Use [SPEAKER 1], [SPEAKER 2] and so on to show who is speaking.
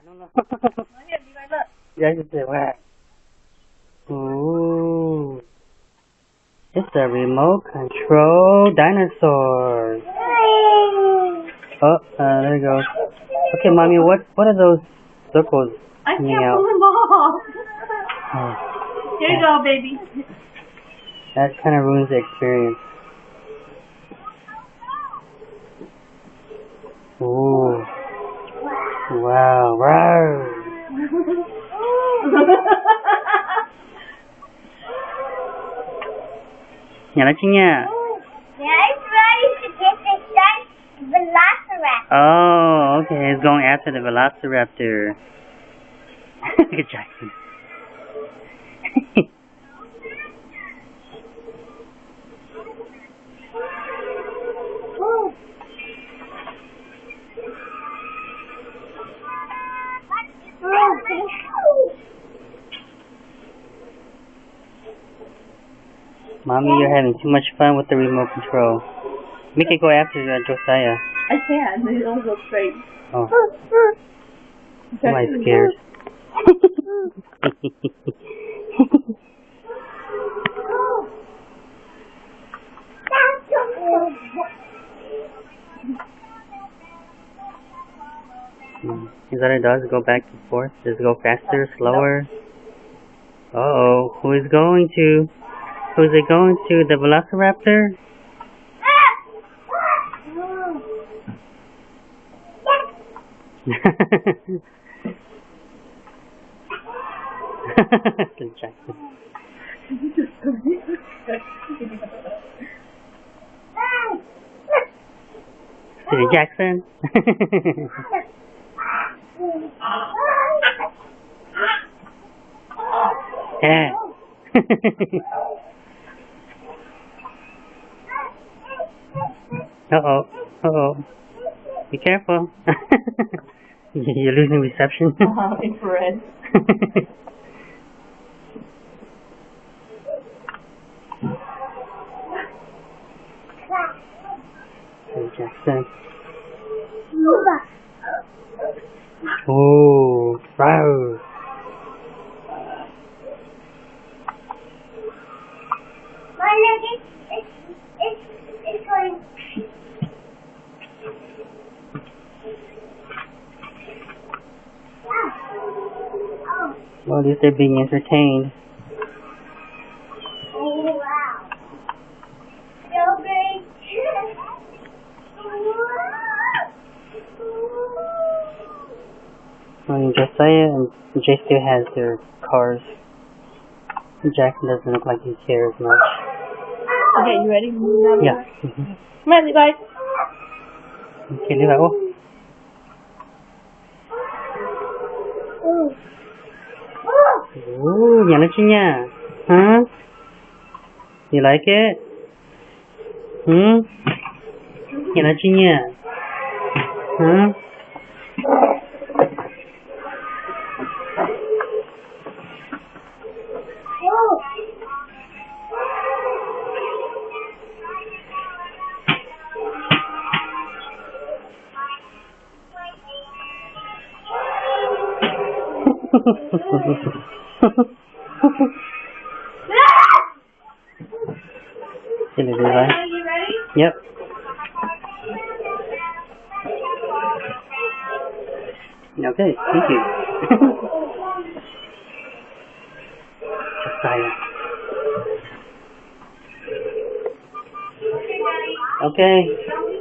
[SPEAKER 1] no, no. Yes, it's a rat. Ooh. It's a remote control dinosaur. Oh, there it goes. Okay, mommy, what are those circles?
[SPEAKER 2] I can't pull them off.
[SPEAKER 1] Oh,
[SPEAKER 2] Here you go, baby.
[SPEAKER 1] that kind of ruins the experience. Ooh. Wow. Wow. Nyalachinya.
[SPEAKER 3] Now it's ready to get the giant velociraptor.
[SPEAKER 1] Oh, okay. It's going after the velociraptor. Look at Jackson. Mommy, you're having too much fun with the remote control. Make it go after Josiah.
[SPEAKER 2] I can. They don't go straight.
[SPEAKER 1] Oh. Am I scared? Is that it does? Go back and forth? Does it go faster, slower? Uh-oh. Who is going to? Who's it going to? The velociraptor? Jackson. City Jackson. Yeah. Uh-oh. Uh-oh. Be careful. You're losing reception.
[SPEAKER 2] Infrared.
[SPEAKER 1] Jackson. Oh, wow.
[SPEAKER 3] My leg it's going.
[SPEAKER 1] Well, at least they're being entertained.
[SPEAKER 3] Oh, wow. So big.
[SPEAKER 1] Josiah and Jay still has their cars. Jackson doesn't look like he cares much.
[SPEAKER 2] Okay, you ready?
[SPEAKER 1] Yeah.
[SPEAKER 2] Come on, Levi.
[SPEAKER 1] Okay, Levi. Oh. Ooh, Yanachinya. Huh? You like it? Yanachinya. Huh? Silly Levi.
[SPEAKER 2] Are you ready?
[SPEAKER 1] Yep. Okay, thank you. Josiah. Okay.